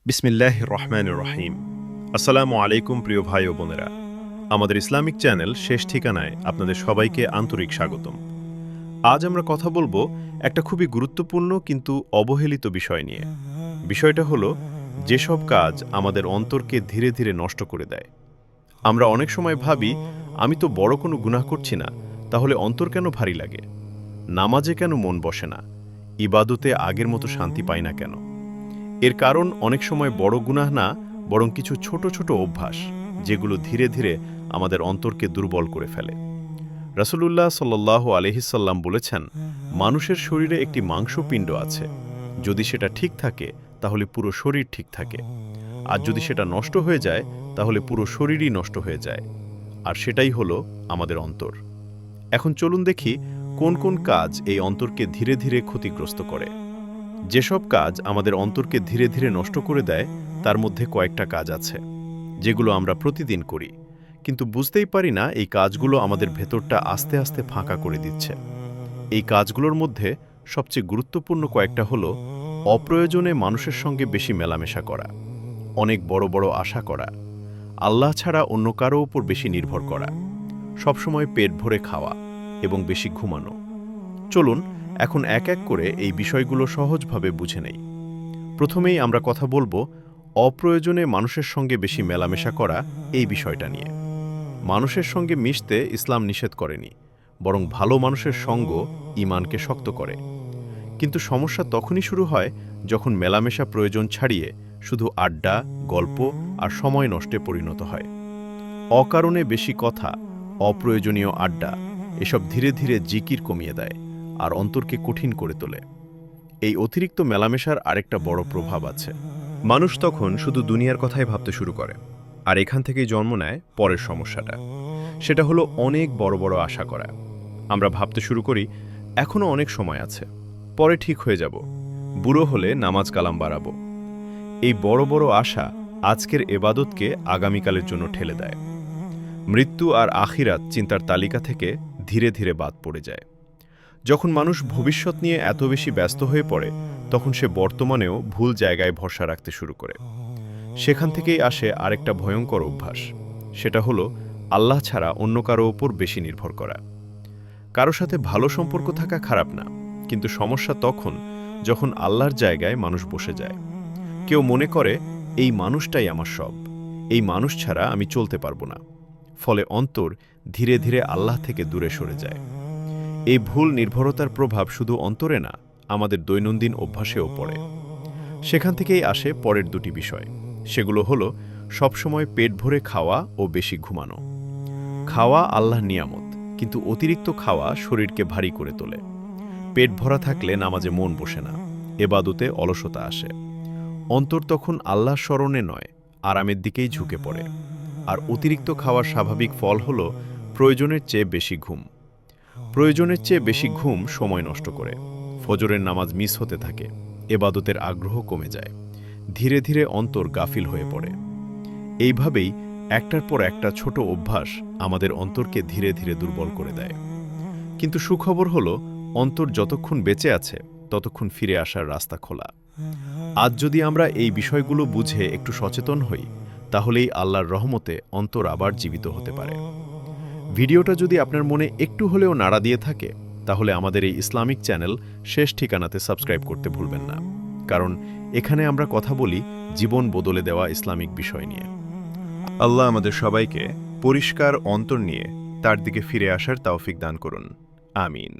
বিসমিল্লাহির রহমানির রহিম। আসসালামু আলাইকুম প্রিয় ভাই ও বোনেরা, আমাদের ইসলামিক চ্যানেল শেষ ঠিকানায় আপনাদের সবাইকে আন্তরিক স্বাগতম। আজ আমরা কথা বলবো একটা খুবই গুরুত্বপূর্ণ কিন্তু অবহেলিত বিষয় নিয়ে। বিষয়টা হলো যেসব কাজ আমাদের অন্তরকে ধীরে ধীরে নষ্ট করে দেয়। আমরা অনেক সময় ভাবি, আমি তো বড় কোনো গুনাহ করছি না, তাহলে অন্তর কেন ভারী লাগে? নামাজে কেন মন বসে না? ইবাদতে আগের মতো শান্তি পাই না কেন? এর কারণ অনেক সময় বড় গুনাহ না, বরং কিছু ছোট ছোট অভ্যাস, যেগুলো ধীরে ধীরে আমাদের অন্তরকে দুর্বল করে ফেলে। রাসূলুল্লাহ সাল্লাল্লাহু আলাইহি সাল্লাম বলেছেন, মানুষের শরীরে একটি মাংসপিণ্ড আছে, যদি সেটা ঠিক থাকে তাহলে পুরো শরীর ঠিক থাকে, আর যদি সেটা নষ্ট হয়ে যায় তাহলে পুরো শরীরই নষ্ট হয়ে যায়। আর সেটাই হলো আমাদের অন্তর। এখন চলুন দেখি কোন কোন কাজ এই অন্তরকে ধীরে ধীরে ক্ষতিগ্রস্ত করে। যেসব কাজ আমাদের অন্তরকে ধীরে ধীরে নষ্ট করে দেয়, তার মধ্যে কয়েকটা কাজ আছে যেগুলো আমরা প্রতিদিন করি, কিন্তু বুঝতেই পারি না এই কাজগুলো আমাদের ভেতরটা আস্তে আস্তে ফাঁকা করে দিচ্ছে। এই কাজগুলোর মধ্যে সবচেয়ে গুরুত্বপূর্ণ কয়েকটা হলো অপ্রয়োজনে মানুষের সঙ্গে বেশি মেলামেশা করা, অনেক বড় বড় আশা করা, আল্লাহ ছাড়া অন্য কারো উপর বেশি নির্ভর করা, সবসময় পেট ভরে খাওয়া এবং বেশি ঘুমানো। চলুন এখন এক এক করে এই বিষয়গুলো সহজভাবে বুঝে নেই। প্রথমেই আমরা কথা বলবো অপ্রয়োজনে মানুষের সঙ্গে বেশি মেলামেশা করা এই বিষয়টা নিয়ে। মানুষের সঙ্গে মিশতে ইসলাম নিষেধ করেনি, বরং ভালো মানুষের সঙ্গ ঈমানকে শক্ত করে। কিন্তু সমস্যা তখনই শুরু হয় যখন মেলামেশা প্রয়োজন ছাড়িয়ে শুধু আড্ডা, গল্প আর সময় নষ্টে পরিণত হয়। অকারণে বেশি কথা, অপ্রয়োজনীয় আড্ডা এসব ধীরে ধীরে জিকির কমিয়ে দেয় আর অন্তরকে কঠিন করে তোলে। এই অতিরিক্ত মেলামেশার আরেকটা বড় প্রভাব আছে। মানুষ তখন শুধু দুনিয়ার কথাই ভাবতে শুরু করে, আর এখান থেকেই জন্ম নেয় পরের সমস্যাটা। সেটা হলো অনেক বড় বড় আশা করা। আমরা ভাবতে শুরু করি, এখনো অনেক সময় আছে, পরে ঠিক হয়ে যাব, বুড়ো হলে নামাজ কালাম বাড়াবো। এই বড় বড় আশা আজকের এবাদতকে আগামীকালের জন্য ঠেলে দেয়। মৃত্যু আর আখিরাত চিন্তার তালিকা থেকে ধীরে ধীরে বাদ পড়ে যায়। যখন মানুষ ভবিষ্যৎ নিয়ে এত বেশি ব্যস্ত হয়ে পড়ে, তখন সে বর্তমানেও ভুল জায়গায় ভরসা রাখতে শুরু করে। সেখান থেকেই আসে আরেকটা ভয়ঙ্কর অভ্যাস, সেটা হলো আল্লাহ ছাড়া অন্য কারো ওপর বেশি নির্ভর করা। কারো সাথে ভালো সম্পর্ক থাকা খারাপ না, কিন্তু সমস্যা তখন যখন আল্লাহর জায়গায় মানুষ বসে যায়। কেউ মনে করে, এই মানুষটাই আমার সব, এই মানুষ ছাড়া আমি চলতে পারবো না। ফলে অন্তর ধীরে ধীরে আল্লাহ থেকে দূরে সরে যায়। এই ভুল নির্ভরতার প্রভাব শুধু অন্তরে না, আমাদের দৈনন্দিন অভ্যাসেও পড়ে। সেখান থেকেই আসে পরের দুটি বিষয়। সেগুলো হলো সবসময় পেট ভরে খাওয়া ও বেশি ঘুমানো। খাওয়া আল্লাহর নিয়ামত, কিন্তু অতিরিক্ত খাওয়া শরীরকে ভারী করে তোলে। পেট ভরা থাকলে নামাজে মন বসে না, এবাদতে অলসতা আসে। অন্তর তখন আল্লাহর স্মরণে নয়, আরামের দিকেই ঝুঁকে পড়ে। আর অতিরিক্ত খাওয়ার স্বাভাবিক ফল হলো প্রয়োজনের চেয়ে বেশি ঘুম। প্রয়োজনের চেয়ে বেশি ঘুম সময় নষ্ট করে, ফজরের নামাজ মিস হতে থাকে, এবাদতের আগ্রহ কমে যায়, ধীরে ধীরে অন্তর গাফিল হয়ে পড়ে। এইভাবেই একটার পর একটা ছোট অভ্যাস আমাদের অন্তরকে ধীরে ধীরে দুর্বল করে দেয়। কিন্তু সুখবর হলো, অন্তর যতক্ষণ বেঁচে আছে ততক্ষণ ফিরে আসার রাস্তা খোলা। আজ যদি আমরা এই বিষয়গুলো বুঝে একটু সচেতন হই, তাহলেই আল্লাহর রহমতে অন্তর আবার জীবিত হতে পারে। ভিডিওটা যদি আপনার মনে একটু হলেও নাড়া দিয়ে থাকে, তাহলে আমাদের এই ইসলামিক চ্যানেল শেষ ঠিকানাতে সাবস্ক্রাইব করতে ভুলবেন না, কারণ এখানে আমরা কথা বলি জীবন বদলে দেওয়া ইসলামিক বিষয় নিয়ে। আল্লাহ আমাদের সবাইকে পরিষ্কার অন্তর নিয়ে তার দিকে ফিরে আসার তৌফিক দান করুন। আমিন।